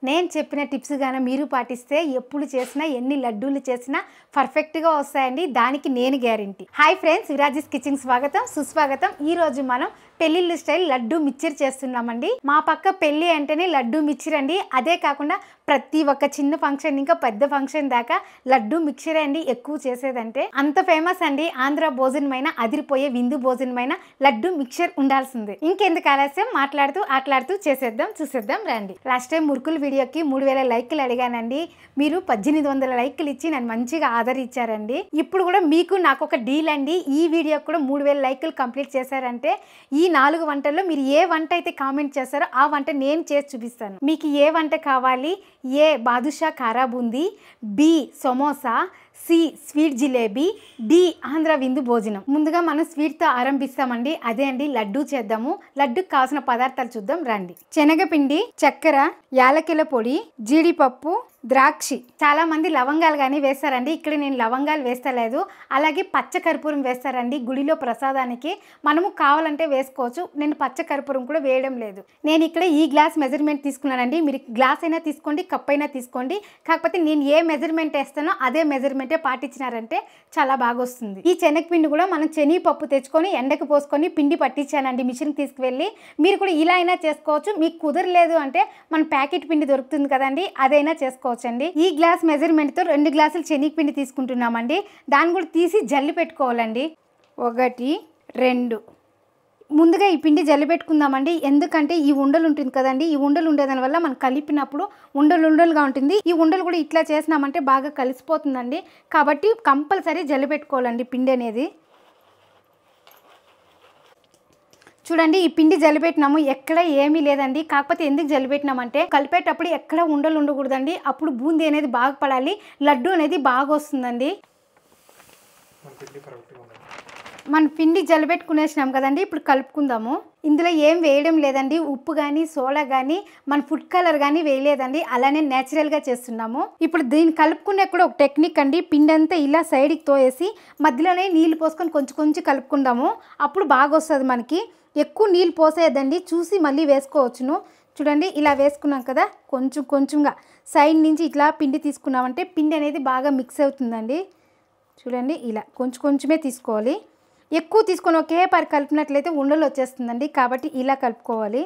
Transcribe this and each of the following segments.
నేను చెప్పిన టిప్స్ గాన మీరు పాటిస్తే ఎప్పుడు చేసినా ఎన్ని లడ్డూలు చేసినా పర్ఫెక్ట్గా వస్తాయండి. దానికి నేను గ్యారెంటీ. హాయ్ ఫ్రెండ్స్, విరాజీస్ కిచెన్ స్వాగతం సుస్వాగతం. ఈ రోజు మనం పెళ్ళిళ్ళు స్టైల్ లడ్డు మిక్చర్ చేస్తున్నామండి. మా పక్క పెళ్ళి అంటేనే లడ్డు మిక్చర్ అండి. అదే కాకుండా ప్రతి ఒక్క చిన్న ఫంక్షన్ ఇంకా పెద్ద ఫంక్షన్ దాకా లడ్డు మిక్చర్ అండి ఎక్కువ చేసేదంటే. అంత ఫేమస్ అండి. ఆంధ్ర భోజనమైన అదిరిపోయే విందు భోజనమైన లడ్డు మిక్చర్ ఉండాల్సిందే. ఇంకెందుకు ఆలస్యం, మాట్లాడుతూ ఆటలాడుతూ చేసేద్దాం, చూసేద్దాం రండి. లాస్ట్ టైం మురుకుల వీడియోకి 3000 లైక్లు అడిగానండి. మీరు 1800 లైక్లు ఇచ్చి నన్ను మంచిగా ఆదరించారండి. ఇప్పుడు కూడా మీకు నాకు ఒక డీల్ అండి. ఈ వీడియోకి కూడా 3000 లైక్లు కంప్లీట్ చేశారంటే ఈ 4 వంటల్లో మీరు ఏ వంట అయితే కామెంట్ చేస్తారో ఆ వంట నేను చేసి చూపిస్తాను. మీకు ఏ వంట కావాలి? A badusha kara boondi, B samosa, C sweet jalebi, D Andhra విందు భోజనం. ముందుగా మనం స్వీట్తో ఆరంభిస్తామండి. అదే అండి లడ్డు చేద్దాము. లడ్డుకు కావాల్సిన పదార్థాలు చూద్దాం రండి. శనగపిండి, చక్కెర, యాలకుల పొడి, జీడిపప్పు, ద్రాక్షి. చాలా మంది లవంగాలు కానీ వేస్తారండి. ఇక్కడ నేను లవంగాలు వేస్తలేదు. అలాగే పచ్చ కర్పూరం వేస్తారండి గుడిలో ప్రసాదానికి. మనము కావాలంటే వేసుకోవచ్చు. నేను పచ్చ కర్పూరం కూడా వేయడం లేదు. నేను ఇక్కడ ఈ గ్లాస్ మెజర్మెంట్ తీసుకున్నానండి. మీరు గ్లాస్ అయినా తీసుకోండి, కప్ అయినా తీసుకోండి. కాకపోతే నేను ఏ మెజర్మెంట్ వేస్తానో అదే మెజర్మెంటే పాటించినారంటే చాలా బాగా వస్తుంది. ఈ శనగపిండి కూడా మనం శనగపప్పు తెచ్చుకొని ఎండకు పోసుకొని పిండి పట్టించానండి మిషన్కి తీసుకువెళ్ళి. మీరు కూడా ఇలా అయినా చేసుకోవచ్చు. మీకు కుదరలేదు అంటే మన ప్యాకెట్ పిండి దొరుకుతుంది కదండి, అదైనా చేసుకోవచ్చు అండి. ఈ గ్లాస్ మెజర్మెంట్తో 2 గ్లాసులు శనగపిండి తీసుకుంటున్నామండి. దాన్ని కూడా తీసి జల్లి పెట్టుకోవాలండి. 1 2 ముందుగా ఈ పిండి జల్లి పెట్టుకుందామండి. ఎందుకంటే ఈ ఉండలు ఉంటుంది కదండి, ఈ ఉండలు ఉండేదాని వల్ల మనం కలిపినప్పుడు ఉండలుగా ఉంటుంది. ఈ ఉండలు కూడా ఇట్లా చేసినామంటే బాగా కలిసిపోతుందండి. కాబట్టి కంపల్సరీ జల్లి పెట్టుకోవాలండి పిండి అనేది. చూడండి, ఈ పిండి జల్లిపెట్టినాము. ఎక్కడ ఏమీ లేదండి. కాకపోతే ఎందుకు జల్లిపెట్టినామంటే కలిపేటప్పుడు ఎక్కడ ఉండలు ఉండకూడదండి. అప్పుడు బూందీ అనేది బాగా పడాలి, లడ్డు అనేది బాగా వస్తుందండి. మన పిండి జల్లిపెట్టుకునేసినాం కదండి. ఇప్పుడు కలుపుకుందాము. ఇందులో ఏం వేయడం లేదండి. ఉప్పు కానీ సోడా కానీ మన ఫుడ్ కలర్ కానీ వేయలేదండి. అలానే న్యాచురల్గా చేస్తున్నాము. ఇప్పుడు దీన్ని కలుపుకునే కూడా ఒక టెక్నిక్ అండి. పిండి అంతా ఇలా సైడ్కి తోయేసి మధ్యలోనే నీళ్ళు పోసుకొని కొంచెం కొంచెం కలుపుకుందాము. అప్పుడు బాగా వస్తుంది మనకి. ఎక్కువ నీళ్ళు పోసేయద్దండి, చూసి మళ్ళీ వేసుకోవచ్చును. చూడండి, ఇలా వేసుకున్నాం కదా, కొంచెం కొంచెంగా సైడ్ నుంచి ఇట్లా పిండి తీసుకున్నామంటే పిండి అనేది బాగా మిక్స్ అవుతుందండి. చూడండి, ఇలా కొంచెం కొంచెమే తీసుకోవాలి. ఎక్కువ తీసుకొని ఒకే పరి కలిపినట్లయితే ఉండలు వచ్చేస్తుందండి. కాబట్టి ఇలా కలుపుకోవాలి.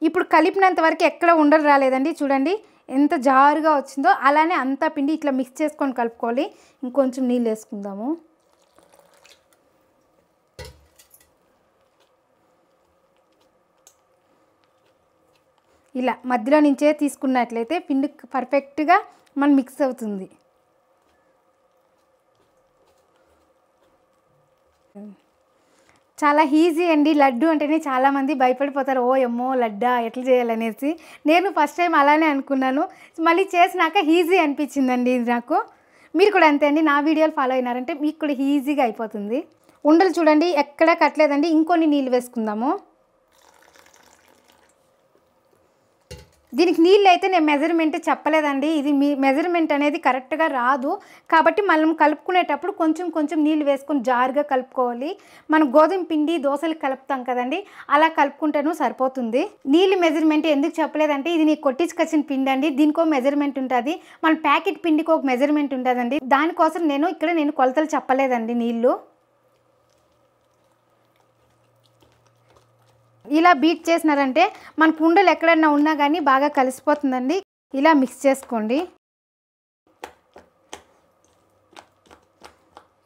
ఇప్పుడు కలిపినంత వరకు ఎక్కడ ఉండలు రాలేదండి. చూడండి ఎంత జారుగా వచ్చిందో. అలానే అంతా పిండి ఇట్లా మిక్స్ చేసుకొని కలుపుకోవాలి. ఇంకొంచెం నీళ్ళు వేసుకుందాము. ఇలా మధ్యలో నుంచే తీసుకున్నట్లయితే పిండి పర్ఫెక్ట్గా మన మిక్స్ అవుతుంది. చాలా ఈజీ అండి. లడ్డు అంటేనే చాలామంది భయపడిపోతారు. ఓ ఎమ్మో లడ్డా ఎట్లా చేయాలనేసి. నేను ఫస్ట్ టైం అలానే అనుకున్నాను. మళ్ళీ చేసినాక ఈజీ అనిపించిందండి నాకు. మీరు కూడా అంతే అండి. నా వీడియోలు ఫాలో అయినారంటే మీకు కూడా ఈజీగా అయిపోతుంది. ఉండలు చూడండి ఎక్కడా కట్టలేదండి. ఇంకొన్ని నీళ్ళు వేసుకుందాము. దీనికి నీళ్ళు అయితే నేను మెజర్మెంట్ చెప్పలేదండి. ఇది మీ మెజర్మెంట్ అనేది కరెక్ట్గా రాదు. కాబట్టి మనం కలుపుకునేటప్పుడు కొంచెం కొంచెం నీళ్ళు వేసుకొని జారుగా కలుపుకోవాలి. మనం గోధుమ పిండి దోశలు కలుపుతాం కదండి, అలా కలుపుకుంటేనూ సరిపోతుంది. నీళ్ళు మెజర్మెంట్ ఎందుకు చెప్పలేదంటే ఇది నీకు కొట్టించుకొచ్చిన పిండి అండి. దీనికో మెజర్మెంట్ ఉంటుంది, మన ప్యాకెట్ పిండికి ఒక మెజర్మెంట్ ఉంటుందండి. దానికోసం నేను కొలతలు చెప్పలేదండి. నీళ్ళు ఇలా బీట్ చేసినారంటే మనకు ఉండలు ఎక్కడన్నా ఉన్నా కానీ బాగా కలిసిపోతుందండి. ఇలా మిక్స్ చేసుకోండి.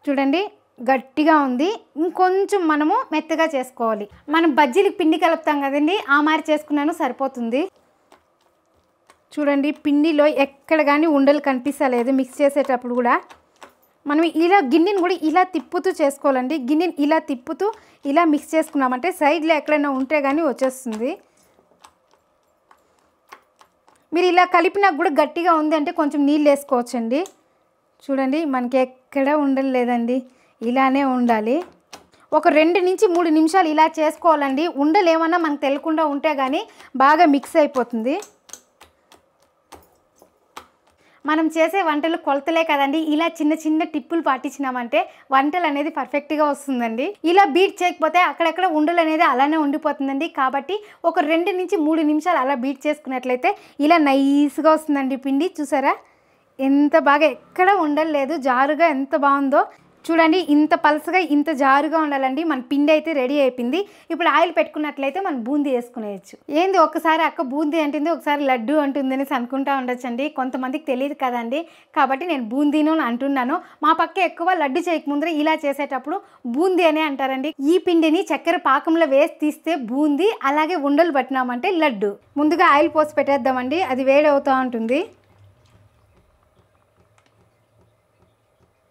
చూడండి గట్టిగా ఉంది. ఇంకొంచెం మనము మెత్తగా చేసుకోవాలి. మనం బజ్జీలకు పిండి కలుపుతాం కదండి, ఆ మారి చేసుకున్నాను సరిపోతుంది. చూడండి పిండిలో ఎక్కడ కానీ ఉండలు కనిపిస్తలేదు. మిక్స్ చేసేటప్పుడు కూడా మనం ఇలా గిన్నెని కూడా ఇలా తిప్పుతూ చేసుకోవాలండి. గిన్నెని ఇలా తిప్పుతూ ఇలా మిక్స్ చేసుకున్నామంటే సైడ్లో ఎక్కడైనా ఉంటే కానీ వచ్చేస్తుంది. మీరు ఇలా కలిపినా కూడా గట్టిగా ఉంది అంటే కొంచెం నీళ్ళు వేసుకోవచ్చండి. చూడండి మనకి ఎక్కడ ఉండలేదండి, ఇలానే ఉండాలి. ఒక 2 నుంచి 3 నిమిషాలు ఇలా చేసుకోవాలండి. ఉండలు ఏమన్నా మనకు తెలియకుండా ఉంటే కానీ బాగా మిక్స్ అయిపోతుంది. మనం చేసే వంటలు కొలతలే కదండి, ఇలా చిన్న చిన్న టిప్పులు పాటించినామంటే వంటలు అనేది పర్ఫెక్ట్గా వస్తుందండి. ఇలా బీట్ చేయకపోతే అక్కడక్కడ ఉండలు అనేది అలానే ఉండిపోతుందండి. కాబట్టి ఒక 2 నుంచి 3 నిమిషాలు అలా బీట్ చేసుకున్నట్లయితే ఇలా నైస్గా వస్తుందండి పిండి. చూసారా ఎంత బాగా, ఎక్కడ ఉండలేదు, జారుగా ఎంత బాగుందో చూడండి. ఇంత పలసగా ఇంత జారుగా ఉండాలండి. మన పిండి అయితే రెడీ అయిపోయింది. ఇప్పుడు ఆయిల్ పెట్టుకున్నట్లయితే మనం బూందీ వేసుకునేయచ్చు. ఏంది ఒకసారి అక్క బూందీ అంటుంది, ఒకసారి లడ్డు అంటుంది అనేసి అనుకుంటా ఉండొచ్చండి. కొంతమందికి తెలియదు కదండి, కాబట్టి నేను బూందీను అంటున్నాను. మా పక్క ఎక్కువ లడ్డు చేయకముందర ఇలా చేసేటప్పుడు బూందీ అనే అంటారండి. ఈ పిండిని చక్కెర పాకంలో వేసి తీస్తే బూందీ, అలాగే ఉండలు పట్టినామంటే లడ్డు. ముందుగా ఆయిల్ పోసి పెట్టేద్దామండి, అది వేడి అవుతూ ఉంటుంది.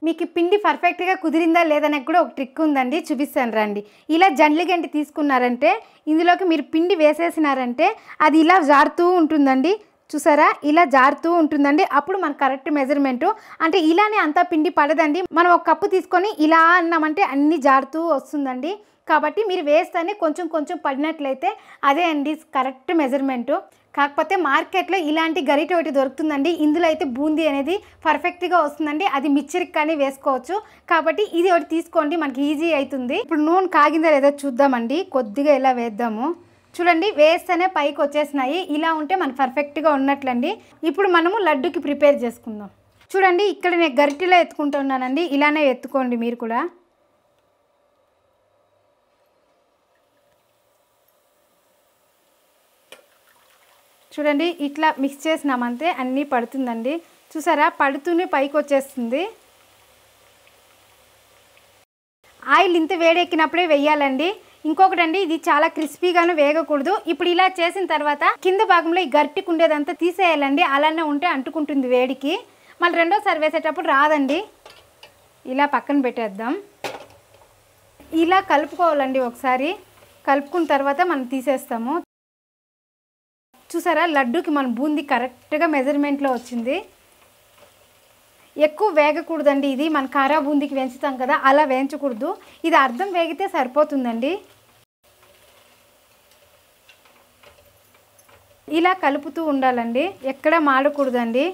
మీకు పిండి పర్ఫెక్ట్గా కుదిరిందా లేదనే కూడా ఒక ట్రిక్ ఉందండి, చూపిస్తాను రండి. ఇలా జండ్లి గంటి తీసుకున్నారంటే ఇందులోకి మీరు పిండి వేసేసినారంటే అది ఇలా జారుతూ ఉంటుందండి. చూసారా ఇలా జారుతూ ఉంటుందండి. అప్పుడు మనకు కరెక్ట్ మెజర్మెంటు. అంటే ఇలానే అంతా పిండి పడదండి. మనం ఒక కప్పు తీసుకొని ఇలా అన్నామంటే అన్నీ జారుతూ వస్తుందండి. కాబట్టి మీరు వేస్తేనే కొంచెం కొంచెం పడినట్లయితే అదే అండి కరెక్ట్ మెజర్మెంటు. కాకపోతే మార్కెట్లో ఇలాంటి గరిటె ఒకటి దొరుకుతుందండి. ఇందులో అయితే బూందీ అనేది పర్ఫెక్ట్గా వస్తుందండి. అది మిక్చర్కి కానీ వేసుకోవచ్చు. కాబట్టి ఇది ఒకటి తీసుకోండి, మనకి ఈజీ అవుతుంది. ఇప్పుడు నూనె కాగిందా లేదో చూద్దామండి. కొద్దిగా ఇలా వేద్దాము. చూడండి వేస్తేనే పైకి వచ్చేసినాయి. ఇలా ఉంటే మనకు పర్ఫెక్ట్గా ఉన్నట్లండి. ఇప్పుడు మనము లడ్డుకి ప్రిపేర్ చేసుకుందాం. చూడండి ఇక్కడ నేను గరిటెలో ఎత్తుకుంటున్నానండి. ఇలానే ఎత్తుకోండి మీరు కూడా. చూడండి ఇట్లా మిక్స్ చేసినామంటే అన్నీ పడుతుందండి. చూసారా పడుతూనే పైకి వచ్చేస్తుంది. ఆయిల్ ఇంత వేడెక్కినప్పుడే వేయాలండి. ఇంకొకటి అండి, ఇది చాలా క్రిస్పీగాను వేగకూడదు. ఇప్పుడు ఇలా చేసిన తర్వాత కింద భాగంలో ఈ గట్టికి ఉండేదంతా తీసేయాలండి. అలానే ఉంటే అంటుకుంటుంది వేడికి. మళ్ళీ రెండోసారి వేసేటప్పుడు రాదండి. ఇలా పక్కన పెట్టేద్దాం. ఇలా కలుపుకోవాలండి. ఒకసారి కలుపుకున్న తర్వాత మనం తీసేస్తాము. చూసారా లడ్డూకి మన బూందీ కరెక్ట్గా మెజర్మెంట్లో వచ్చింది. ఎక్కువ వేగకూడదండి. ఇది మన కారా బూందీకి వేయించుతాం కదా, అలా వేయించకూడదు. ఇది అర్ధం వేగితే సరిపోతుందండి. ఇలా కలుపుతూ ఉండాలండి, ఎక్కడ మాడకూడదండి.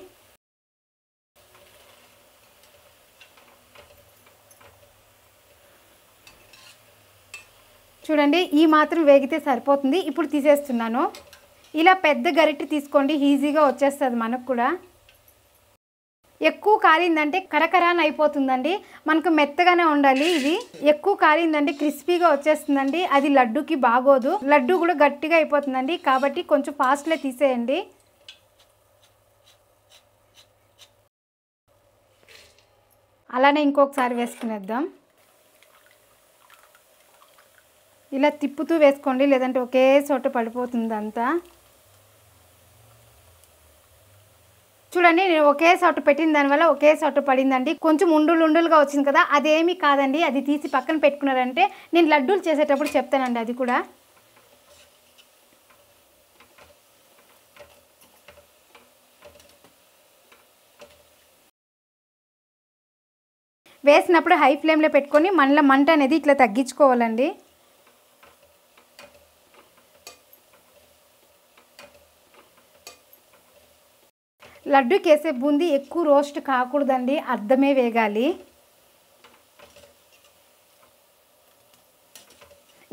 చూడండి ఈ మాత్రం వేగితే సరిపోతుంది. ఇప్పుడు తీసేస్తున్నాను. ఇలా పెద్ద గరిటె తీసుకోండి, ఈజీగా వచ్చేస్తుంది మనకు కూడా. ఎక్కువ కాలిందంటే కరకరాన్ అయిపోతుందండి. మనకు మెత్తగానే ఉండాలి. ఇది ఎక్కువ కాలిందంటే క్రిస్పీగా వచ్చేస్తుందండి. అది లడ్డూకి బాగోదు. లడ్డు కూడా గట్టిగా అయిపోతుందండి. కాబట్టి కొంచెం ఫాస్ట్లో తీసేయండి. అలానే ఇంకొకసారి వేసుకునేద్దాం. ఇలా తిప్పుతూ వేసుకోండి, లేదంటే ఒకే చోట పడిపోతుంది అంతా. చూడండి నేను ఒకే చోట పెట్టిన దానివల్ల ఒకే చోట పడిందండి. కొంచెం ఉండులుగా వచ్చింది కదా, అదేమీ కాదండి. అది తీసి పక్కన పెట్టుకున్నారంటే నేను లడ్డూలు చేసేటప్పుడు చెప్తానండి అది కూడా. వేసినప్పుడు హై ఫ్లేమ్లో పెట్టుకొని మళ్ళీ మంట అనేది ఇట్లా తగ్గించుకోవాలండి. లడ్డూకి వేసే బూందీ ఎక్కువ రోస్ట్ కాకూడదండి, అర్ధమే వేగాలి.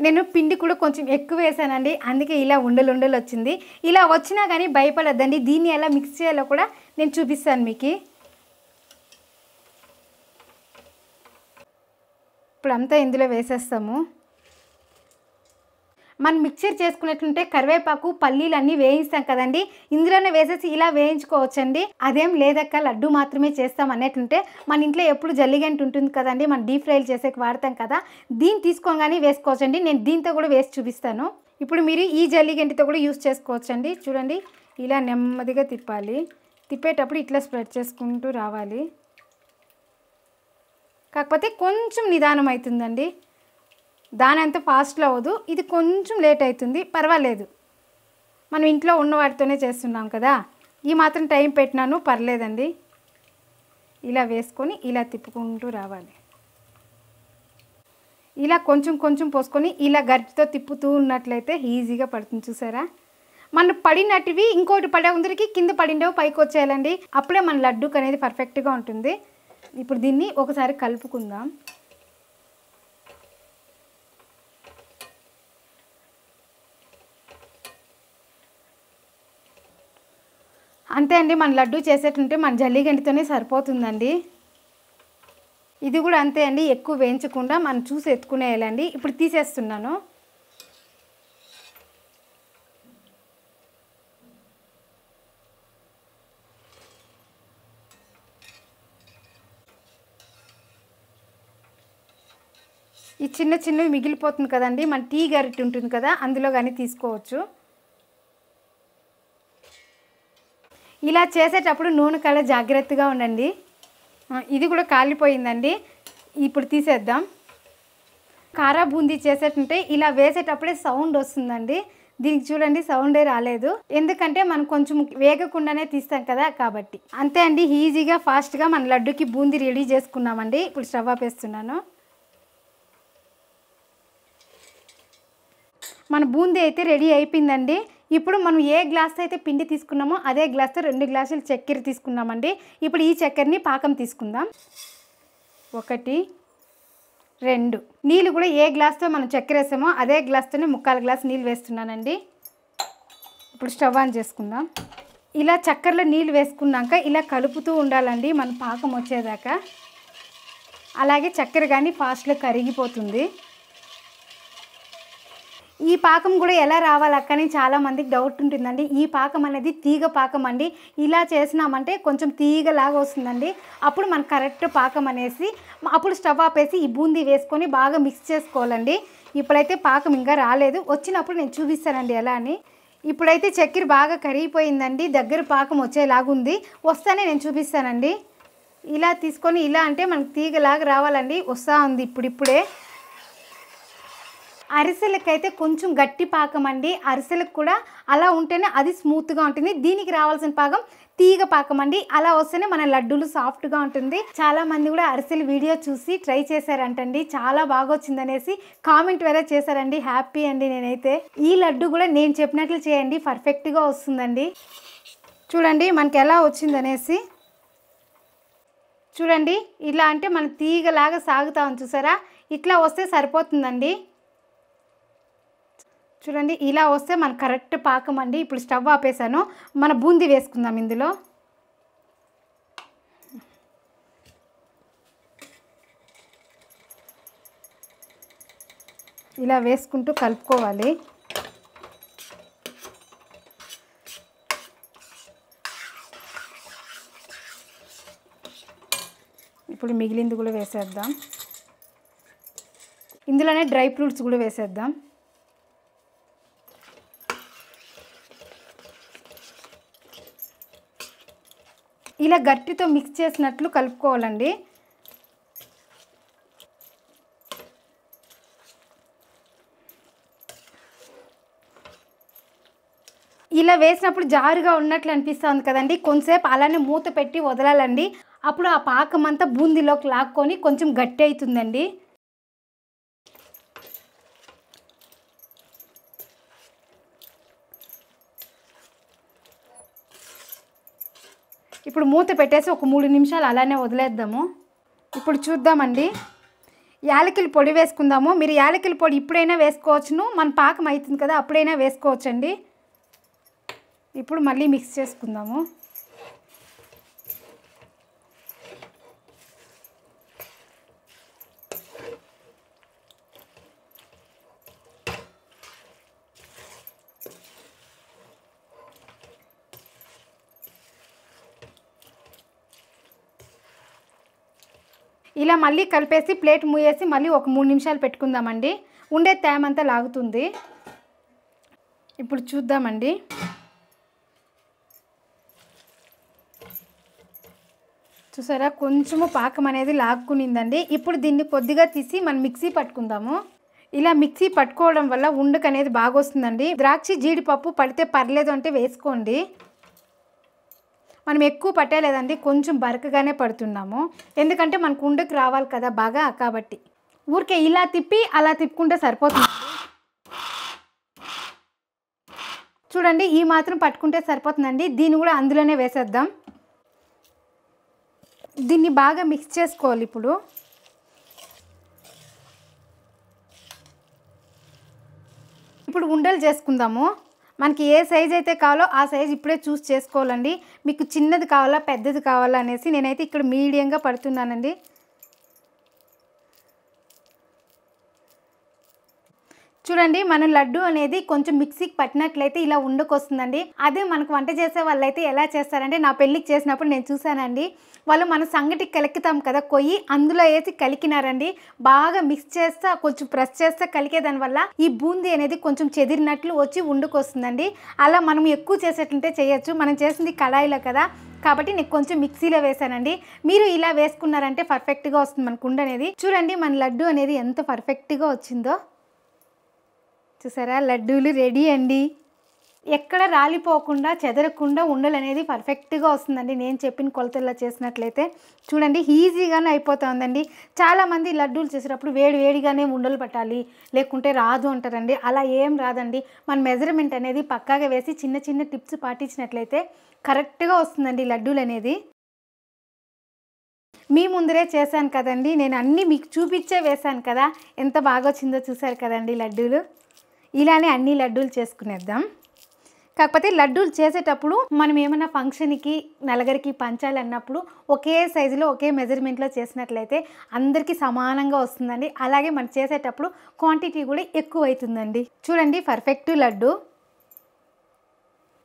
నేను పిండి కూడా కొంచెం ఎక్కువ వేసానండి, అందుకే ఇలా ఉండలు వచ్చింది. ఇలా వచ్చినా కానీ భయపడద్దండి. దీన్ని ఎలా మిక్స్ చేయాలో కూడా నేను చూపిస్తాను మీకు. ఇప్పుడు అంతా ఇందులో వేసేస్తాము. మనం మిక్చర్ చేసుకున్నట్లుంటే కరివేపాకు పల్లీలు అన్నీ వేయిస్తాం కదండి, ఇందులోనే వేసేసి ఇలా వేయించుకోవచ్చండి. అదేం లేదక్క లడ్డు మాత్రమే చేస్తాం అన్నట్లుంటే మన ఇంట్లో ఎప్పుడు జల్లిగంట ఉంటుంది కదండి, మనం డీప్ ఫ్రైలు చేసేకి వాడతాం కదా, దీన్ని తీసుకొని కానీ వేసుకోవచ్చండి. నేను దీంతో కూడా వేసి చూపిస్తాను. ఇప్పుడు మీరు ఈ జల్లిగంటితో కూడా యూస్ చేసుకోవచ్చండి. చూడండి ఇలా నెమ్మదిగా తిప్పాలి. తిప్పేటప్పుడు ఇట్లా స్ప్రెడ్ చేసుకుంటూ రావాలి. కాకపోతే కొంచెం నిదానం అవుతుందండి, దాని అంత ఫాస్ట్లో అవ్వదు. ఇది కొంచెం లేట్ అవుతుంది, పర్వాలేదు. మనం ఇంట్లో ఉన్న వాటితోనే చేస్తున్నాం కదా, ఈ మాత్రం టైం పెట్టినాను, పర్లేదండి. ఇలా వేసుకొని ఇలా తిప్పుకుంటూ రావాలి. ఇలా కొంచెం కొంచెం పోసుకొని ఇలా గరిటెతో తిప్పుతూ ఉన్నట్లయితే ఈజీగా పడుతుంది. చూసారా మన పడినటివి ఇంకోటి పడే ముందరికి కింద పడిండేవి పైకి వచ్చేయాలండి. అప్పుడే మన లడ్డూకి అనేది పర్ఫెక్ట్గా ఉంటుంది. ఇప్పుడు దీన్ని ఒకసారి కలుపుకుందాం. అంతే అండి, మన లడ్డు చేసేటంటే మన జల్లిగంటితోనే సరిపోతుందండి. ఇది కూడా అంతే అండి, ఎక్కువ వేయించకుండా మనం చూసి ఎత్తుకునేయాలండి. ఇప్పుడు తీసేస్తున్నాను. ఈ చిన్న చిన్నవి మిగిలిపోతుంది కదండి, మన టీ గరిటె ఉంటుంది కదా, అందులో కానీ తీసుకోవచ్చు. ఇలా చేసేటప్పుడు నూనె కళ జాగ్రత్తగా ఉండండి. ఇది కూడా కాలిపోయిందండి. ఇప్పుడు తీసేద్దాం. కారా బూందీ చేసేటంటే ఇలా వేసేటప్పుడే సౌండ్ వస్తుందండి. దీనికి చూడండి సౌండే రాలేదు, ఎందుకంటే మనం కొంచెం వేగకుండానే తీస్తాం కదా కాబట్టి. అంతే అండి, ఈజీగా ఫాస్ట్గా మన లడ్డుకి బూందీ రెడీ చేసుకున్నామండి. ఇప్పుడు స్టవ్ ఆపేస్తున్నాను. మన బూందీ అయితే రెడీ అయిపోయిందండి. ఇప్పుడు మనం ఏ గ్లాస్తో అయితే పిండి తీసుకున్నామో అదే గ్లాస్తో 2 గ్లాసులు చక్కెర తీసుకున్నామండి. ఇప్పుడు ఈ చక్కెరని పాకం తీసుకుందాం. 1 2 నీళ్ళు కూడా ఏ గ్లాస్తో మనం చక్కెర వేసామో అదే గ్లాస్తోనే 3/4 గ్లాస్ నీళ్ళు వేస్తున్నానండి. ఇప్పుడు స్టవ్ ఆన్ చేసుకుందాం. ఇలా చక్కెరలో నీళ్ళు వేసుకున్నాక ఇలా కలుపుతూ ఉండాలండి మన పాకం వచ్చేదాకా. అలాగే చక్కెర కానీ ఫాస్ట్లో కరిగిపోతుంది. ఈ పాకం కూడా ఎలా రావాలక్కని చాలామందికి డౌట్ ఉంటుందండి. ఈ పాకం అనేది తీగ పాకం అండి. ఇలా చేసినామంటే కొంచెం తీగలాగా వస్తుందండి. అప్పుడు మన కరెక్ట్ పాకం అనేసి అప్పుడు స్టవ్ ఆపేసి ఈ బూందీ వేసుకొని బాగా మిక్స్ చేసుకోవాలండి. ఇప్పుడైతే పాకం ఇంకా రాలేదు, వచ్చినప్పుడు నేను చూపిస్తానండి ఎలా అని. ఇప్పుడైతే చక్కెర బాగా కరిగిపోయిందండి, దగ్గర పాకం వచ్చేలాగుంది. వస్తానే నేను చూపిస్తానండి. ఇలా తీసుకొని ఇలా అంటే మనకు తీగలాగా రావాలండి. వస్తూ ఉంది ఇప్పుడిప్పుడే. అరిసెలకైతే కొంచెం గట్టి పాకం అండి. అరిసెలకు కూడా అలా ఉంటేనే అది స్మూత్గా ఉంటుంది. దీనికి రావాల్సిన పాకం తీగ పాకం అండి. అలా వస్తేనే మన లడ్డూలు సాఫ్ట్గా ఉంటుంది. చాలామంది కూడా అరిసెలు వీడియో చూసి ట్రై చేశారంటండి, చాలా బాగా వచ్చిందనేసి కామెంట్ వేరే చేశారండి. హ్యాపీ అండి నేనైతే. ఈ లడ్డు కూడా నేను చెప్పినట్లు చేయండి, పర్ఫెక్ట్గా వస్తుందండి. చూడండి మనకి ఎలా వచ్చిందనేసి. చూడండి ఇలా అంటే మన తీగలాగా సాగుతాం చూసారా, ఇట్లా వస్తే సరిపోతుందండి. చూడండి ఇలా వస్తే మన కరెక్ట్ పాకం అండి. ఇప్పుడు స్టవ్ ఆపేసాను. మన బూందీ వేసుకుందాం ఇందులో. ఇలా వేసుకుంటూ కలుపుకోవాలి. ఇప్పుడు మిగిలింది కూడా వేసేద్దాం. ఇందులోనే డ్రై ఫ్రూట్స్ కూడా వేసేద్దాం. ఇలా గట్టితో మిక్స్ చేసినట్లు కలుపుకోవాలండి. ఇలా వేసినప్పుడు జారుగా ఉన్నట్లు అనిపిస్తుంది కదండి, కొంచెంసేపు అలానే మూత పెట్టి వదలాలండి. అప్పుడు ఆ పాకం అంతా బూందీలోకి లాక్కొని కొంచెం గట్టి అవుతుందండి. ఇప్పుడు మూత పెట్టేసి ఒక 3 నిమిషాలు అలానే వదిలేద్దాము. ఇప్పుడు చూద్దామండి. యాలకుల పొడి వేసుకుందాము. మీరు యాలకుల పొడి ఇప్పుడైనా వేసుకోవచ్చును, మన పాకం అవుతుంది కదా అప్పుడైనా వేసుకోవచ్చండి. ఇప్పుడు మళ్ళీ మిక్స్ చేసుకుందాము. ఇలా మళ్ళీ కలిపేసి ప్లేట్ మూయేసి మళ్ళీ ఒక 3 నిమిషాలు పెట్టుకుందామండి. ఉండే తేమంతా లాగుతుంది. ఇప్పుడు చూద్దామండి. చూసారా కొంచెము పాకం అనేది లాక్కునిందండి. ఇప్పుడు దీన్ని కొద్దిగా తీసి మనం మిక్సీ పట్టుకుందాము. ఇలా మిక్సీ పట్టుకోవడం వల్ల ఉండకు అనేది బాగా వస్తుందండి. ద్రాక్ష జీడిపప్పు పడితే పర్లేదు అంటే వేసుకోండి. మనం ఎక్కువ పట్టలేదండి, కొంచెం బరకగానే పడుతున్నాము, ఎందుకంటే మనకు ఉండకు రావాలి కదా బాగా, కాబట్టి ఊరికే ఇలా తిప్పి అలా తిప్పుకుంటే సరిపోతుంది. చూడండి ఈ మాత్రం పట్టుకుంటే సరిపోతుందండి. దీన్ని కూడా అందులోనే వేసేద్దాం. దీన్ని బాగా మిక్స్ చేసుకోవాలి. ఇప్పుడు ఉండలు చేసుకుందాము. మనకి ఏ సైజ్ అయితే కావాలో ఆ సైజ్ ఇప్పుడే చూస్ చేసుకోవాలండి. మీకు చిన్నది కావాలా పెద్దది కావాలా అనేసి నేనైతే ఇక్కడ మీడియంగా పడుతున్నానండి. చూడండి మన లడ్డు అనేది కొంచెం మిక్సీకి పట్టినట్లయితే ఇలా ఉండకొస్తుందండి. అదే మనకు వంట చేసే వాళ్ళైతే ఎలా చేస్తారంటే నా పెళ్ళికి చేసినప్పుడు నేను చూసానండి. వాళ్ళు మన సంగటికి కలుపుతాం కదా కొయ్యి, అందులో వేసి కలికినారండి. బాగా మిక్స్ చేస్తా కొంచెం ప్రెస్ చేస్తే కలికేదాని వల్ల ఈ బూందీ అనేది కొంచెం చెదిరినట్లు వచ్చి ఉండకొస్తుందండి. అలా మనం ఎక్కువ చేసేట్లుంటే చేయొచ్చు. మనం చేసింది కళాయిలో కదా కాబట్టి నేను కొంచెం మిక్సీలో వేసానండి. మీరు ఇలా వేసుకున్నారంటే పర్ఫెక్ట్గా వస్తుంది మనకు ఉండ అనేది. చూడండి మన లడ్డు అనేది ఎంత పర్ఫెక్ట్గా వచ్చిందో చూసారా. లడ్డూలు రెడీ అండి. ఎక్కడ రాలిపోకుండా చెదరకుండా ఉండలు అనేది పర్ఫెక్ట్గా వస్తుందండి నేను చెప్పిన కొలతల్లో చేసినట్లయితే. చూడండి ఈజీగానే అయిపోతుందండి. చాలామంది లడ్డూలు చేసేటప్పుడు వేడిగానే ఉండలు పట్టాలి లేకుంటే రాదు అంటారండి. అలా ఏం రాదండి. మన మెజర్మెంట్ అనేది పక్కాగా వేసి చిన్న చిన్న టిప్స్ పాటించినట్లయితే కరెక్ట్గా వస్తుందండి లడ్డూలు అనేది. మీ ముందరే చేశాను కదండి, నేను అన్నీ మీకు చూపించే వేశాను కదా, ఎంత బాగా వచ్చిందో చూసారు కదండి లడ్డూలు. ఇలానే అన్ని లడ్డూలు చేసుకునేద్దాం. కాకపోతే లడ్డూలు చేసేటప్పుడు మనం ఏమైనా ఫంక్షన్కి నలుగురికి పంచాలి అన్నప్పుడు ఒకే సైజులో ఒకే మెజర్మెంట్లో చేసినట్లయితే అందరికీ సమానంగా వస్తుందండి. అలాగే మనం చేసేటప్పుడు క్వాంటిటీ కూడా ఎక్కువ అవుతుందండి. చూడండి పర్ఫెక్ట్ లడ్డు.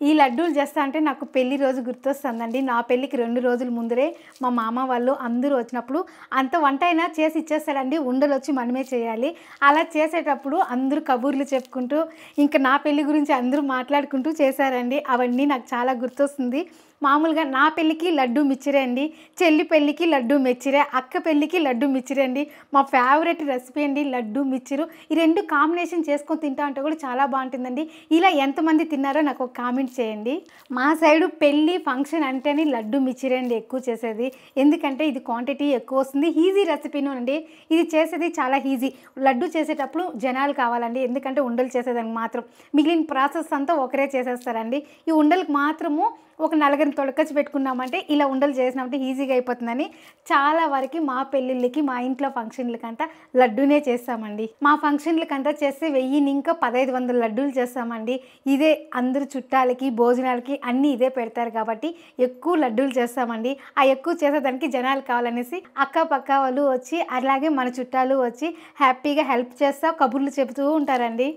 ఈ లడ్డూలు చేస్తా అంటే నాకు పెళ్లి రోజు గుర్తొస్తుందండి. నా పెళ్ళికి 2 రోజుల ముందరే మా మామ వాళ్ళు అందరూ వచ్చినప్పుడు అంత వంట అయినా చేసి ఇచ్చేస్తారండి. ఉండలు వచ్చి మనమే చేయాలి. అలా చేసేటప్పుడు అందరూ కబుర్లు చెప్పుకుంటూ ఇంకా నా పెళ్ళి గురించి అందరూ మాట్లాడుకుంటూ చేశారండి. అవన్నీ నాకు చాలా గుర్తొస్తుంది. మామూలుగా నా పెళ్ళికి లడ్డు మిచ్చిరే అండి, చెల్లి పెళ్ళికి లడ్డు మిచ్చిరే, అక్క పెళ్ళికి లడ్డు మిచ్చిరే అండి. మా ఫేవరెట్ రెసిపీ అండి లడ్డు మిచ్చిరు. ఈ 2 కాంబినేషన్ చేసుకొని తింటా అంటే కూడా చాలా బాగుంటుందండి. ఇలా ఎంతమంది తిన్నారో నాకు ఒక కామెంట్ చేయండి. మా సైడు పెళ్ళి ఫంక్షన్ అంటేనే లడ్డు మిచ్చిరే అండి ఎక్కువ చేసేది. ఎందుకంటే ఇది క్వాంటిటీ ఎక్కువ వస్తుంది. ఈజీ రెసిపీను అండి. ఇది చేసేది చాలా ఈజీ. లడ్డు చేసేటప్పుడు జనాలు కావాలండి. ఎందుకంటే ఉండలు చేసేదానికి మాత్రం మిగిలిన ప్రాసెస్ అంతా ఒకరే చేసేస్తారండి. ఈ ఉండలకు మాత్రము ఒక నలుగురిని తొడకచ్చి పెట్టుకున్నామంటే ఇలా ఉండలు చేసినామంటే ఈజీగా అయిపోతుందని చాలా వరకు మా పెళ్ళిళ్ళకి మా ఇంట్లో ఫంక్షన్లకంతా లడ్డూనే చేస్తామండి. మా ఫంక్షన్లకంతా చేస్తే 1000 ఇంకా 1500 లడ్డూలు చేస్తామండి. ఇదే అందరూ చుట్టాలకి భోజనాలకి అన్నీ ఇదే పెడతారు కాబట్టి ఎక్కువ లడ్డూలు చేస్తామండి. ఆ ఎక్కువ చేసేదానికి జనాలు కావాలనేసి అక్క పక్క వాళ్ళు వచ్చి అలాగే మన చుట్టాలు వచ్చి హ్యాపీగా హెల్ప్ చేస్తా కబుర్లు చెబుతూ ఉంటారండి.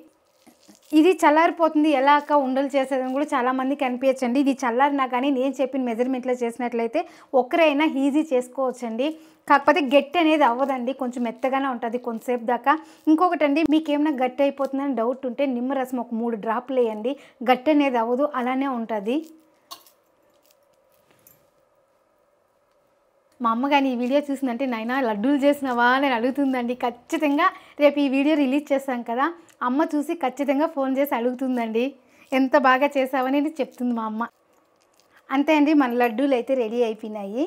ఇది చల్లారిపోతుంది ఎలా అక్క ఉండలు చేసేదని కూడా చాలామందికి అనిపించండి. ఇది చల్లారినా కానీ నేను చెప్పిన మెజర్మెంట్లో చేసినట్లయితే ఒక్కరైనా ఈజీ చేసుకోవచ్చండి. కాకపోతే గట్టి అనేది అవ్వదండి, కొంచెం మెత్తగానే ఉంటుంది కొంతసేపు దాకా. ఇంకొకటి అండి, మీకు ఏమైనా గట్టి అయిపోతుందని డౌట్ ఉంటే నిమ్మరసం ఒక 3 డ్రాప్లు వేయండి. గట్టి అనేది అవ్వదు, అలానే ఉంటుంది. మా అమ్మ కానీ ఈ వీడియో చూసిందంటే నాయనా లడ్డూలు చేసినావా అని అడుగుతుందండి. ఖచ్చితంగా రేపు ఈ వీడియో రిలీజ్ చేస్తాం కదా, అమ్మ చూసి ఖచ్చితంగా ఫోన్ చేసి అడుగుతుందండి ఎంత బాగా చేసావని చెప్తుంది మా అమ్మ. అంతే అండి, మన లడ్డూలు అయితే రెడీ అయిపోయినాయి.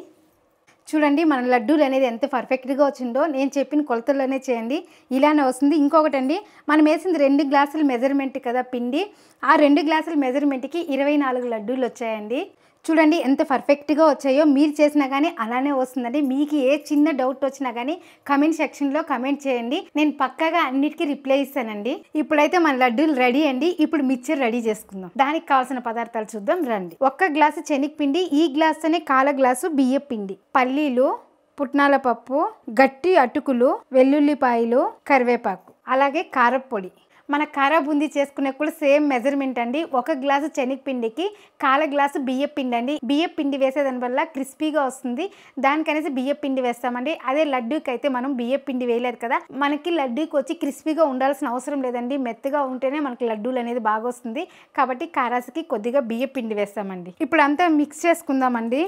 చూడండి మన లడ్డూలు అనేది ఎంత పర్ఫెక్ట్గా వచ్చిందో. నేను చెప్పిన కొలతల్లోనే చేయండి, ఇలానే వస్తుంది. ఇంకొకటి అండి, మనం వేసింది 2 గ్లాసుల మెజర్మెంట్ కదా పిండి, ఆ 2 గ్లాసుల మెజర్మెంట్కి 24 లడ్డూలు వచ్చాయండి. చూడండి ఎంత పర్ఫెక్ట్గా వచ్చాయో. మీరు చేసినా కానీ అలానే వస్తుందండి. మీకు ఏ చిన్న డౌట్ వచ్చినా కానీ కమెంట్ సెక్షన్లో కమెంట్ చేయండి, నేను పక్కాగా అన్నిటికీ రిప్లై ఇస్తానండి. ఇప్పుడైతే మన లడ్డూలు రెడీ అండి. ఇప్పుడు మిక్చర్ రెడీ చేసుకుందాం. దానికి కావాల్సిన పదార్థాలు చూద్దాం రండి. 1 గ్లాసు శనగపిండి, ఈ గ్లాస్తోనే 1/4 గ్లాసు బియ్యం పిండి, పల్లీలు, పుట్నాల పప్పు, గట్టి అటుకులు, వెల్లుల్లిపాయలు, కరివేపాకు, అలాగే కారపొడి. మన కార బూందీ చేసుకునే కూడా సేమ్ మెజర్మెంట్ అండి. 1 గ్లాసు శనగపిండికి 1/4 గ్లాసు బియ్యం పిండి అండి. బియ్యం పిండి వేసేదాని వల్ల క్రిస్పీగా వస్తుంది, దానికనేసి బియ్యం పిండి వేస్తామండి. అదే లడ్డూకి అయితే మనం బియ్యం పిండి వేయలేదు కదా, మనకి లడ్డూకి వచ్చి క్రిస్పీగా ఉండాల్సిన అవసరం లేదండి. మెత్తగా ఉంటేనే మనకి లడ్డూలు అనేది బాగా వస్తుంది. కాబట్టి కారాసికి కొద్దిగా బియ్యం పిండి వేస్తామండి. ఇప్పుడు అంతా మిక్స్ చేసుకుందామండి.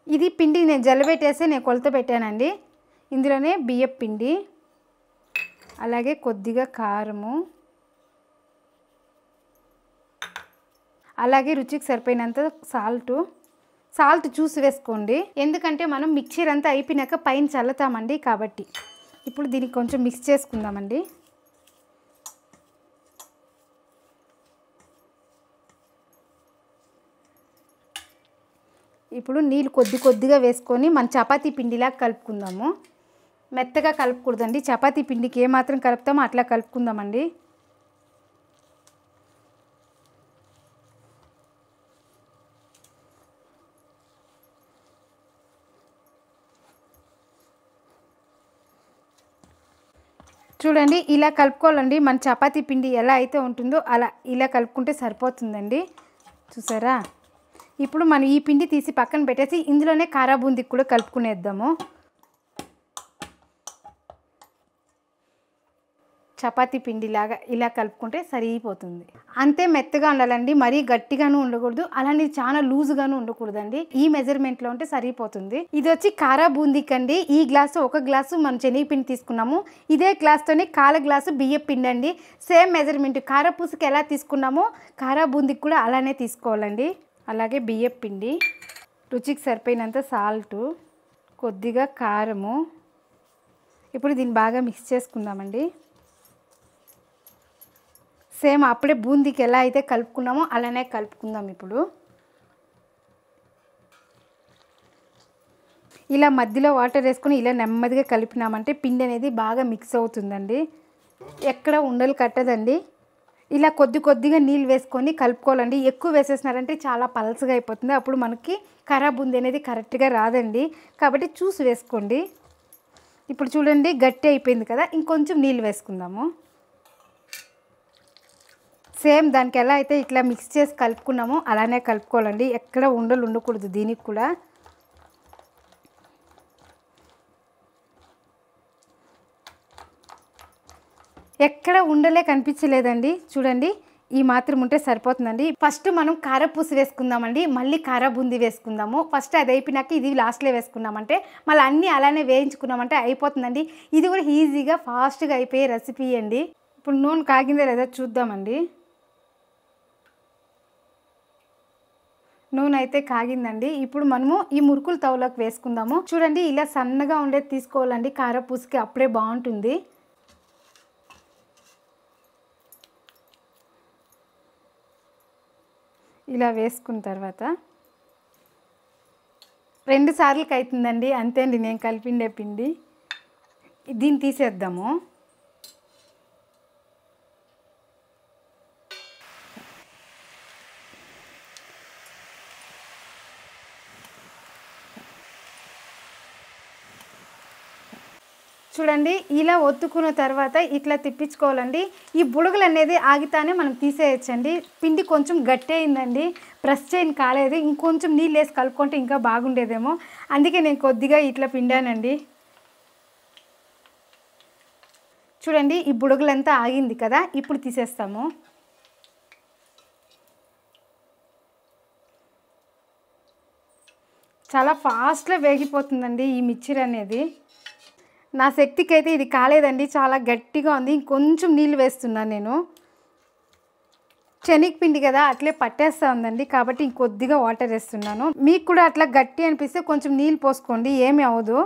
ఇది పిండి నేను జల్లబెట్టేసి నేను కొలత పెట్టానండి. ఇందులోనే బియ్యం పిండి, అలాగే కొద్దిగా కారము, అలాగే రుచికి సరిపోయినంత సాల్ట్ చూసి వేసుకోండి. ఎందుకంటే మనం మిక్చర్ అంతా అయిపోయినాక పైన చల్లుతామండి కాబట్టి. ఇప్పుడు దీనికి కొంచెం మిక్స్ చేసుకుందామండి. ఇప్పుడు నీళ్ళు కొద్ది కొద్దిగా వేసుకొని మన చపాతీ పిండిలా కలుపుకుందాము. మెత్తగా కలుపుకూడదండి, చపాతీ పిండికి ఏమాత్రం కలుపుతామో అట్లా కలుపుకుందామండి. చూడండి ఇలా కలుపుకోవాలండి. మన చపాతీ పిండి ఎలా అయితే ఉంటుందో అలా ఇలా కలుపుకుంటే సరిపోతుందండి. చూసారా? ఇప్పుడు మనం ఈ పిండి తీసి పక్కన పెట్టేసి ఇందులోనే కారా బూందీకి కూడా కలుపుకునేద్దాము. చపాతీ పిండిలాగా ఇలా కలుపుకుంటే సరిపోతుంది. అంతే మెత్తగా ఉండాలండి, మరీ గట్టిగాను ఉండకూడదు, అలానే చాలా లూజుగాను ఉండకూడదండి. ఈ మెజర్మెంట్లో ఉంటే సరిపోతుంది. ఇది వచ్చి కారా బూందీకి అండి. ఈ గ్లాసు 1 గ్లాసు మనం శనగపిండి తీసుకున్నాము. ఇదే గ్లాస్తోనే 1/4 గ్లాసు బియ్యం పిండి అండి. సేమ్ మెజర్మెంట్ కారపూసకి ఎలా తీసుకున్నామో కారా బూందీకి కూడా అలానే తీసుకోవాలండి. అలాగే బియ్యం పిండి, రుచికి సరిపోయినంత సాల్టు, కొద్దిగా కారము. ఇప్పుడు దీన్ని బాగా మిక్స్ చేసుకుందామండి. సేమ్ అప్పుడే బూందీకి ఎలా అయితే కలుపుకున్నామో అలానే కలుపుకుందాం. ఇప్పుడు ఇలా మధ్యలో వాటర్ వేసుకొని ఇలా నెమ్మదిగా కలిపినామంటే పిండి అనేది బాగా మిక్స్ అవుతుందండి, ఎక్కడ ఉండలు కట్టదండి. ఇలా కొద్ది కొద్దిగా నీళ్ళు వేసుకొని కలుపుకోవాలండి. ఎక్కువ వేసేసినారంటే చాలా పలసగా అయిపోతుంది, అప్పుడు మనకి కారా బూందీ అనేది కరెక్ట్గా రాదండి. కాబట్టి చూసి వేసుకోండి. ఇప్పుడు చూడండి గట్టి అయిపోయింది కదా, ఇంకొంచెం నీళ్ళు వేసుకుందాము. సేమ్ దానికి ఎలా అయితే ఇట్లా మిక్స్ చేసి కలుపుకున్నామో అలానే కలుపుకోవాలండి, ఎక్కడ ఉండలు ఉండకూడదు దీనికి కూడా. ఎక్కడ ఉండలే కనిపించలేదండి. చూడండి ఈ మాత్రం ఉంటే సరిపోతుందండి. ఫస్ట్ మనం కారపూస వేసుకుందామండి, మళ్ళీ కారా బూందీ వేసుకుందాము. ఫస్ట్ అది అయిపోయినాక ఇది లాస్ట్లో వేసుకున్నామంటే మళ్ళీ అన్నీ అలానే వేయించుకున్నామంటే అయిపోతుందండి. ఇది కూడా ఈజీగా ఫాస్ట్గా అయిపోయే రెసిపీ అండి. ఇప్పుడు నూనె కాగిందా లేదా చూద్దామండి. నూనె అయితే కాగిందండి. ఇప్పుడు మనము ఈ మురుకులు తవులోకి వేసుకుందాము. చూడండి ఇలా సన్నగా ఉండేది తీసుకోవాలండి, కారపూసకి అప్పుడే బాగుంటుంది. ఇలా వేసుకున్న తర్వాత 2 సార్లకి అవుతుందండి, అంతే అండి నేను కలిపిండే పిండి. దీన్ని తీసేద్దాము. చూడండి ఇలా ఒత్తుకున్న తర్వాత ఇట్లా తిప్పించుకోవాలండి. ఈ బుడగలు అనేది ఆగితానే మనం తీసేయచ్చండి. పిండి కొంచెం గట్టి అయిందండి, ప్రెస్ చేయని కాలేదు. ఇంకొంచెం నీళ్ళు వేసి కలుపుకుంటే ఇంకా బాగుండేదేమో, అందుకే నేను కొద్దిగా ఇట్లా పిండానండి. చూడండి ఈ బుడగలంతా ఆగింది కదా, ఇప్పుడు తీసేస్తాము. చాలా ఫాస్ట్గా వేగిపోతుందండి ఈ మిక్చర్ అనేది. నా శక్తికి అయితే ఇది కాలేదండి, చాలా గట్టిగా ఉంది. ఇంకొంచెం నీళ్ళు వేస్తున్నాను నేను. శనగపిండి కదా అట్లే పట్టేస్తూ ఉందండి, కాబట్టి ఇంకొద్దిగా వాటర్ వేస్తున్నాను. మీకు కూడా అట్లా గట్టి అనిపిస్తే కొంచెం నీళ్ళు పోసుకోండి, ఏమీ అవ్వదు.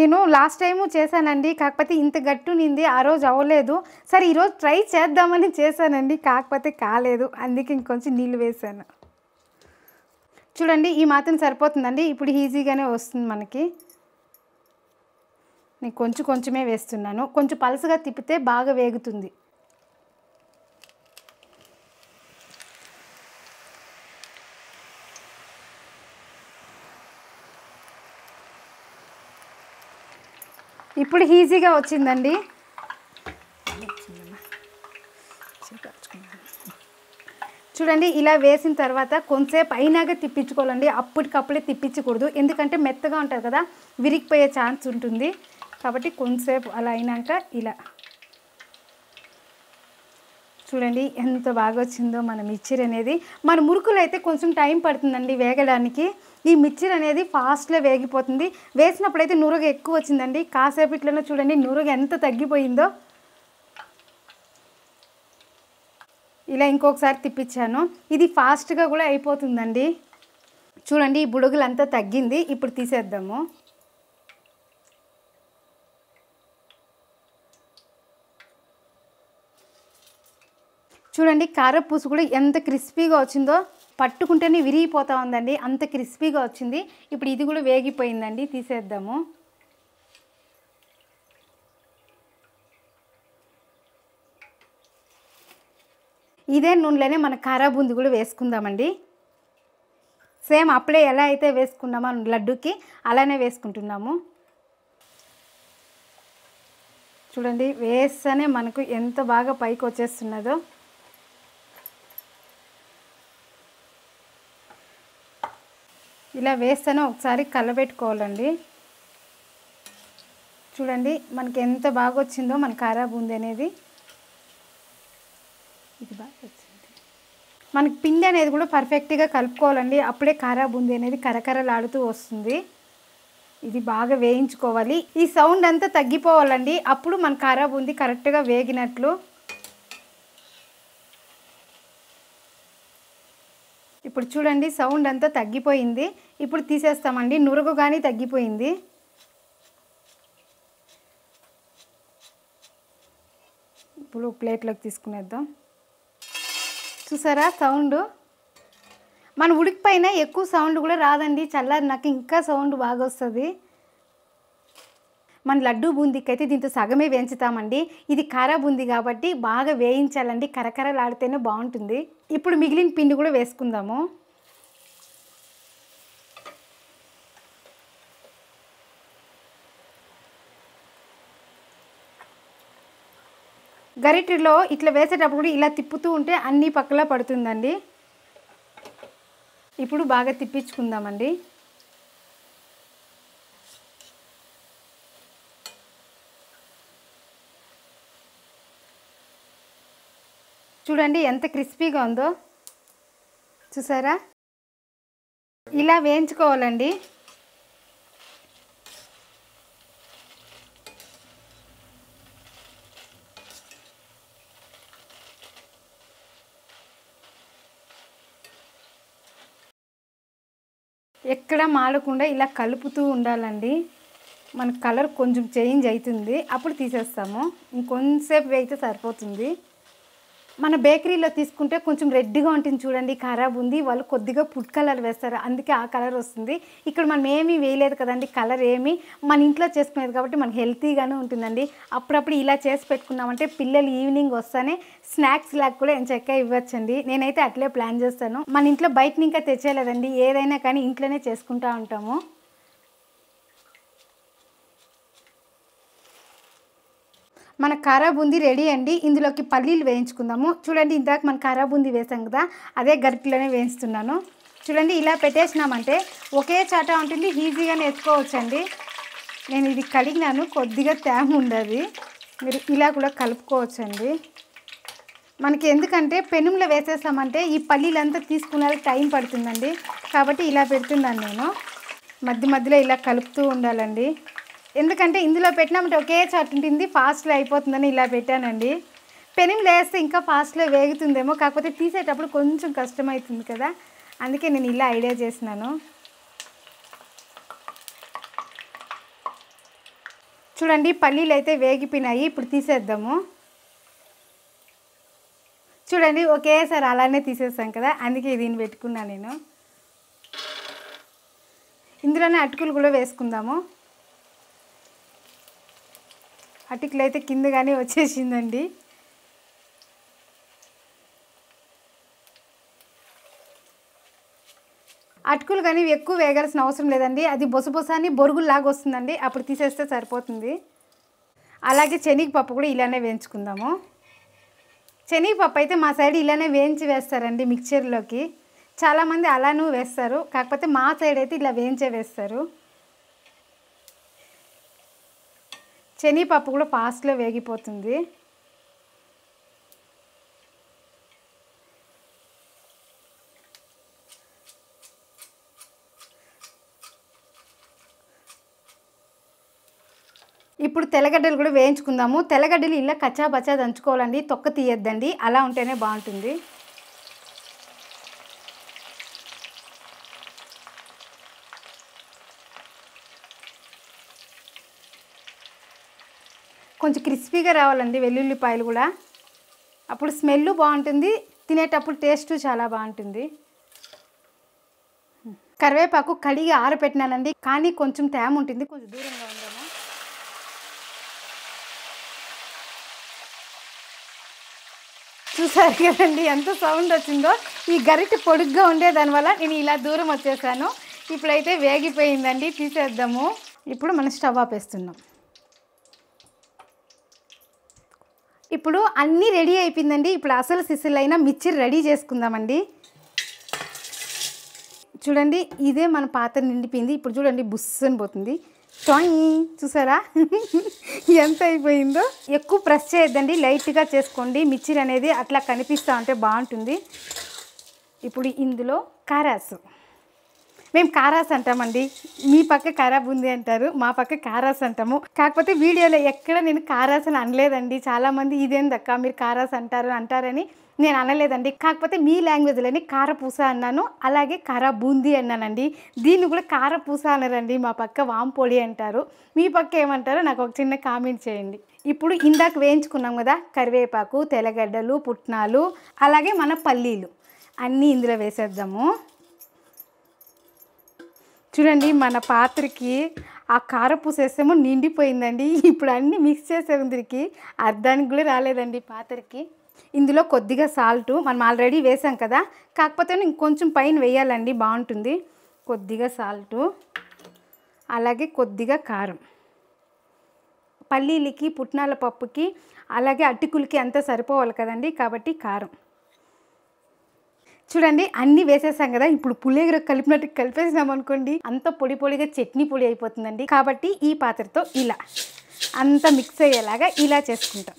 నేను లాస్ట్ టైము చేశానండి, కాకపోతే ఇంత గట్టి నింది ఆ రోజు అవ్వలేదు. సరే ఈరోజు ట్రై చేద్దామని చేశానండి, కాకపోతే కాలేదు, అందుకే ఇంకొంచెం నీళ్ళు వేసాను. చూడండి ఈ మాత్రం సరిపోతుందండి. ఇప్పుడు ఈజీగానే వస్తుంది మనకి. నేను కొంచెం కొంచెమే వేస్తున్నాను, కొంచెం పలసగా తిప్పితే బాగా వేగుతుంది. ఇప్పుడు ఈజీగా వచ్చిందండి. చూడండి ఇలా వేసిన తర్వాత కొంచెంసేపు అయినాక తిప్పించుకోవాలండి, అప్పటికప్పుడే తిప్పించకూడదు. ఎందుకంటే మెత్తగా ఉంటుంది కదా, విరిగిపోయే ఛాన్స్ ఉంటుంది. కాబట్టి కొంచెంసేపు అలా అయినాక ఇలా చూడండి ఎంత బాగా వచ్చిందో మన మిక్చర్ అనేది. మన మురుకులు అయితే కొంచెం టైం పడుతుందండి వేగడానికి, ఈ మిక్చర్ అనేది ఫాస్ట్లో వేగిపోతుంది. వేసినప్పుడైతే నురగ ఎక్కువ వచ్చిందండి, కాసేపట్లోనే చూడండి నురగ ఎంత తగ్గిపోయిందో. ఇలా ఇంకొకసారి తిప్పించాను, ఇది ఫాస్ట్గా కూడా అయిపోతుందండి. చూడండి ఈ బుడగలు అంతా తగ్గింది, ఇప్పుడు తీసేద్దాము. చూడండి కారపూస కూడా ఎంత క్రిస్పీగా వచ్చిందో. పట్టుకుంటేనే విరిగిపోతూ ఉందండి, అంత క్రిస్పీగా వచ్చింది. ఇప్పుడు ఇది కూడా వేగిపోయిందండి, తీసేద్దాము. ఇదే నూనెలోనే మన కారా బూందీ కూడా వేసుకుందామండి. సేమ్ అప్పుడే ఎలా అయితే వేసుకున్నామో లడ్డూకి అలానే వేసుకుంటున్నాము. చూడండి వేస్తేనే మనకు ఎంత బాగా పైకి వచ్చేస్తున్నదో. ఇలా వేస్తేనే ఒకసారి కలబెట్టుకోవాలండి. చూడండి మనకి ఎంత బాగా వచ్చిందో మన కారా బూందీ అనేది. ఇది బాగా వచ్చింది. మనకి పిండి అనేది కూడా పర్ఫెక్ట్గా కలుపుకోవాలండి, అప్పుడే కారా బూందీ అనేది కరకరలాడుతూ వస్తుంది. ఇది బాగా వేయించుకోవాలి. ఈ సౌండ్ అంతా తగ్గిపోవాలండి, అప్పుడు మన కారా బూందీ కరెక్ట్గా వేగినట్లు. ఇప్పుడు చూడండి సౌండ్ అంతా తగ్గిపోయింది. ఇప్పుడు తీసేస్తామండి, నురుగు కానీ తగ్గిపోయింది. ఇప్పుడు ప్లేట్లోకి తీసుకునేద్దాం. చూసారా సౌండ్? మన ఉడికిపోయినా ఎక్కువ సౌండ్ కూడా రాదండి, చల్లారి నాకు ఇంకా సౌండ్ బాగా వస్తుంది. మన లడ్డూ బూందీకి అయితే దీంతో సగమే వేయించుతామండి. ఇది కారా బూందీ కాబట్టి బాగా వేయించాలండి, కరకరలాడితేనే బాగుంటుంది. ఇప్పుడు మిగిలిన పిండి కూడా వేసుకుందాము. గరిటెలో ఇట్లా వేసేటప్పుడు కూడా ఇలా తిప్పుతూ ఉంటే అన్ని పక్కలా పడుతుందండి. ఇప్పుడు బాగా తిప్పించుకుందామండి. చూడండి ఎంత క్రిస్పీగా ఉందో, చూసారా? ఇలా వేయించుకోవాలండి. ఎక్కడ మాడకుండా ఇలా కలుపుతూ ఉండాలండి. మన కలర్ కొంచెం చేంజ్ అవుతుంది, అప్పుడు తీసేస్తాము. ఇంకొంచెంసేపు వేయితే సరిపోతుంది. మన బేకరీలో తీసుకుంటే కొంచెం రెడ్గా ఉంటుంది చూడండి కారా బూందీ, వాళ్ళు కొద్దిగా ఫుడ్ కలర్ వేస్తారు, అందుకే ఆ కలర్ వస్తుంది. ఇక్కడ మనం ఏమీ వేయలేదు కదండి, కలర్ ఏమి మన ఇంట్లో చేసుకునేది కాబట్టి మనకి హెల్తీగానే ఉంటుందండి. అప్పుడప్పుడు ఇలా చేసి పెట్టుకున్నామంటే పిల్లలు ఈవినింగ్ వస్తానే స్నాక్స్ లాగా కూడా చక్కగా ఇవ్వచ్చండి. నేనైతే అట్లే ప్లాన్ చేస్తాను. మన ఇంట్లో బయట ఇంకా తెచ్చేయలేదండి, ఏదైనా కానీ ఇంట్లోనే చేసుకుంటూ ఉంటాము. మన కారా బూందీ రెడీ అండి. ఇందులోకి పల్లీలు వేయించుకుందాము. చూడండి ఇందాక మన కారా బూందీ వేసాం కదా, అదే గరిటెలోనే వేయిస్తున్నాను. చూడండి ఇలా పెట్టేసినామంటే ఒకే చాట ఉంటుంది, ఈజీగానే ఎత్తుకోవచ్చండి. నేను ఇది కడిగినాను, కొద్దిగా తేమ ఉండదు, మీరు ఇలా కూడా కలుపుకోవచ్చండి. మనకి ఎందుకంటే పెనుములో వేసేస్తామంటే ఈ పల్లీలంతా తీసుకునే టైం పడుతుందండి, కాబట్టి ఇలా పెడుతున్నాను నేను. మధ్య మధ్యలో ఇలా కలుపుతూ ఉండాలండి. ఎందుకంటే ఇందులో పెట్టినామంటే ఒకే చాట్ ఉంటుంది, ఫాస్ట్లో అయిపోతుందని ఇలా పెట్టానండి. పెనుములో వేస్తే ఇంకా ఫాస్ట్లో వేగుతుందేమో, కాకపోతే తీసేటప్పుడు కొంచెం కష్టమవుతుంది కదా, అందుకే నేను ఇలా ఐడియా చేసినాను. చూడండి పల్లీలు అయితే వేగిపోయినాయి, ఇప్పుడు తీసేద్దాము. చూడండి ఒకేసారి అలానే తీసేస్తాం కదా, అందుకే దీన్ని పెట్టుకున్నాను నేను. ఇందులోనే అటుకులు కూడా వేసుకుందాము. అటుకులు అయితే కిందగానే వచ్చేసిందండి. అటుకులు కానీ ఎక్కువ వేగాల్సిన అవసరం లేదండి, అది బొసబొసాని బొరుగులాగా వస్తుందండి, అప్పుడు తీసేస్తే సరిపోతుంది. అలాగే శనగపప్పు కూడా ఇలానే వేయించుకుందాము. శనగపప్పు అయితే మా సైడ్ ఇలానే వేయించి వేస్తారండి మిక్చర్లోకి, చాలామంది అలానూ వేస్తారు, కాకపోతే మా సైడ్ అయితే ఇలా వేయించే వేస్తారు. శనగపప్పు కూడా ఫాస్ట్లో వేగిపోతుంది. ఇప్పుడు తెల్లగడ్డలు కూడా వేయించుకుందాము. తెల్లగడ్డలు ఇలా కచ్చా పచ్చా దంచుకోవాలండి, తొక్క తీయద్దండి, అలా ఉంటేనే బాగుంటుంది. కొంచెం క్రిస్పీగా రావాలండి వెల్లుల్లిపాయలు కూడా, అప్పుడు స్మెల్ బాగుంటుంది, తినేటప్పుడు టేస్ట్ చాలా బాగుంటుంది. కరివేపాకు కడిగి ఆరబెట్టినానండి, కానీ కొంచెం తేమ ఉంటుంది, కొంచెం దూరంగా ఉందాము. చూసారు కదండి ఎంత సౌండ్ వచ్చిందో. ఈ గరిటె పొడుగ్గా ఉండే దానివల్ల నేను ఇలా దూరం వచ్చేసాను. ఇప్పుడైతే వేగిపోయిందండి, తీసేద్దాము. ఇప్పుడు మనం స్టవ్ ఆపేస్తున్నాం. ఇప్పుడు అన్నీ రెడీ అయిపోయిందండి. ఇప్పుడు అసలు సిసిలైన మిర్చి రెడీ చేసుకుందామండి. చూడండి ఇదే మన పాత్ర నిండిపోయింది. ఇప్పుడు చూడండి బుస్సని పోతుంది. చూసారా ఎంత అయిపోయిందో. ఎక్కువ ప్రెస్ చేయొద్దండి, లైట్గా చేసుకోండి. మిర్చి అనేది అట్లా కనిపిస్తూ ఉంటే బాగుంటుంది. ఇప్పుడు ఇందులో కారాసు, మేము కారాస్ అంటామండి, మీ పక్క కారా బూందీ అంటారు, మా పక్క కారాస్ అంటాము. కాకపోతే వీడియోలో ఎక్కడ నేను కారాస్ అని అనలేదండి. చాలామంది ఇదేందక్క మీరు కారాస్ అంటారని నేను అనలేదండి. కాకపోతే మీ లాంగ్వేజ్లోని కారపూస అన్నాను, అలాగే కారా బూందీ అన్నానండి. దీన్ని కూడా కారపూస అనరండి, మా పక్క వాంపొడి అంటారు. మీ పక్క ఏమంటారో నాకు ఒక చిన్న కామెంట్ చేయండి. ఇప్పుడు ఇందాక వేయించుకున్నాం కదా కరివేపాకు, తెల్లగడ్డలు, పుట్నాలు, అలాగే మన పల్లీలు అన్నీ ఇందులో వేసేద్దాము. చూడండి మన పాత్రకి ఆ కారపూస వేసేమో నిండిపోయిందండి. ఇప్పుడు అన్నీ మిక్స్ చేసేందుకు అర్థానికి కూడా రాలేదండి పాత్రకి. ఇందులో కొద్దిగా సాల్ట్ మనం ఆల్రెడీ వేసాం కదా, కాకపోతే ఇంకొంచెం పైన వేయాలండి, బాగుంటుంది. కొద్దిగా సాల్టు, అలాగే కొద్దిగా కారం. పల్లీలకి, పుట్నాల పప్పుకి, అలాగే అటుకులకి అంతా సరిపోవాలి కదండి, కాబట్టి కారం. చూడండి అన్నీ వేసేసాం కదా. ఇప్పుడు పులిహోర కలిపినట్టు కలిపేసినాం అనుకోండి, అంత పొడి పొడిగా చట్నీ పొడి అయిపోతుందండి. కాబట్టి ఈ పాత్రతో ఇలా అంతా మిక్స్ అయ్యేలాగా ఇలా చేసుకుంటాం.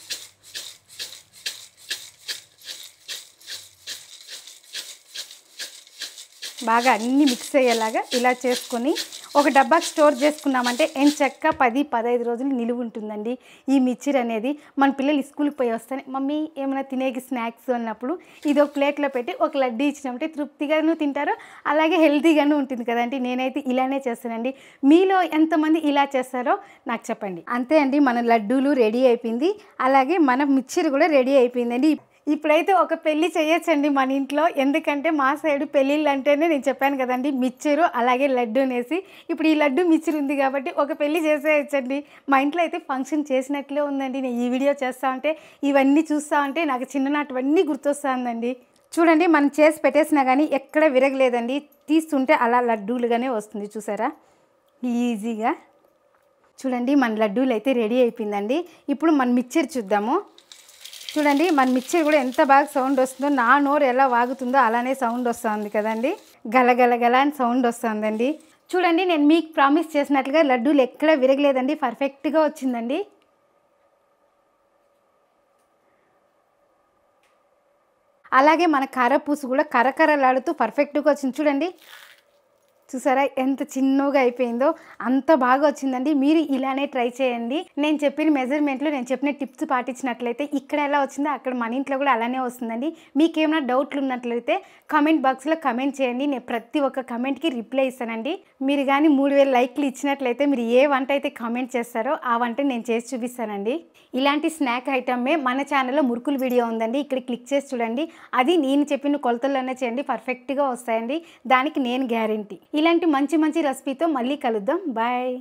బాగా అన్నీ మిక్స్ అయ్యేలాగా ఇలా చేసుకొని ఒక డబ్బాకి స్టోర్ చేసుకున్నామంటే ఎంచక్క 10-15 రోజులు నిలువ ఉంటుందండి ఈ మిర్చర్ అనేది. మన పిల్లలు స్కూల్కి పోయి వస్తానే మమ్మీ ఏమైనా తినేకి స్నాక్స్ అన్నప్పుడు ఇది ఒక ప్లేట్లో పెట్టి ఒక లడ్డు ఇచ్చినామంటే తృప్తిగాను తింటారు, అలాగే హెల్తీగాను ఉంటుంది కదండి. నేనైతే ఇలానే చేస్తానండి. మీలో ఎంతమంది ఇలా చేస్తారో నాకు చెప్పండి. అంతే అండి, మన లడ్డూలు రెడీ అయిపోయింది, అలాగే మన మిర్చర్ కూడా రెడీ అయిపోయిందండి. ఇప్పుడైతే ఒక పెళ్ళి చేయొచ్చండి మన ఇంట్లో, ఎందుకంటే మా సైడు పెళ్ళిళ్ళు అంటేనే నేను చెప్పాను కదండి మిర్చరు అలాగే లడ్డు అనేసి. ఇప్పుడు ఈ లడ్డు మిర్చర్ ఉంది కాబట్టి ఒక పెళ్ళి చేసేయచ్చండి. మా ఇంట్లో అయితే ఫంక్షన్ చేసినట్లే ఉందండి. నేను ఈ వీడియో చేస్తా ఉంటే ఇవన్నీ చూస్తూ ఉంటే నాకు చిన్ననాటివన్నీ గుర్తొస్తుందండి. చూడండి మనం చేసి పెట్టేసినా కానీ ఎక్కడ విరగలేదండి, తీస్తుంటే అలా లడ్డూలుగానే వస్తుంది. చూసారా ఈజీగా. చూడండి మన లడ్డూలు అయితే రెడీ అయిపోయిందండి. ఇప్పుడు మన మిర్చర్ చూద్దాము. చూడండి మన మిర్చర్ కూడా ఎంత బాగా సౌండ్ వస్తుందో, నా నోరు ఎలా వాగుతుందో అలానే సౌండ్ వస్తుంది కదండి, గలగలగల అని సౌండ్ వస్తుందండి. చూడండి నేను మీకు ప్రామిస్ చేసినట్లుగా లడ్డూలు ఎక్కడ విరగలేదండి, పర్ఫెక్ట్గా వచ్చిందండి. అలాగే మన కారపూస కూడా కరకరలాడుతూ పర్ఫెక్ట్గా వచ్చింది. చూడండి చూసారా ఎంత చిన్నగా అయిపోయిందో, అంత బాగా వచ్చిందండి. మీరు ఇలానే ట్రై చేయండి. నేను చెప్పిన మెజర్మెంట్లు, నేను చెప్పిన టిప్స్ పాటించినట్లయితే ఇక్కడ ఎలా వచ్చిందో అక్కడ మన ఇంట్లో కూడా అలానే వస్తుందండి. మీకు ఏమైనా డౌట్లు ఉన్నట్లయితే కామెంట్ బాక్స్లో కమెంట్ చేయండి, నేను ప్రతి ఒక్క కమెంట్కి రిప్లై ఇస్తానండి. మీరు కానీ 3000 లైక్లు ఇచ్చినట్లయితే మీరు ఏ వంట అయితే కామెంట్ చేస్తారో ఆ వంట నేను చేసి చూపిస్తానండి. ఇలాంటి స్నాక్ ఐటమే మన ఛానల్లో మురుకులు వీడియో ఉందండి, ఇక్కడ క్లిక్ చేసి చూడండి. అది నేను చెప్పిన కొలతల్లోనే చేయండి, పర్ఫెక్ట్గా వస్తాయండి, దానికి నేను గ్యారెంటీ. ఇలాంటి మంచి మంచి రెసిపీతో మళ్ళీ కలుద్దాం. బాయ్.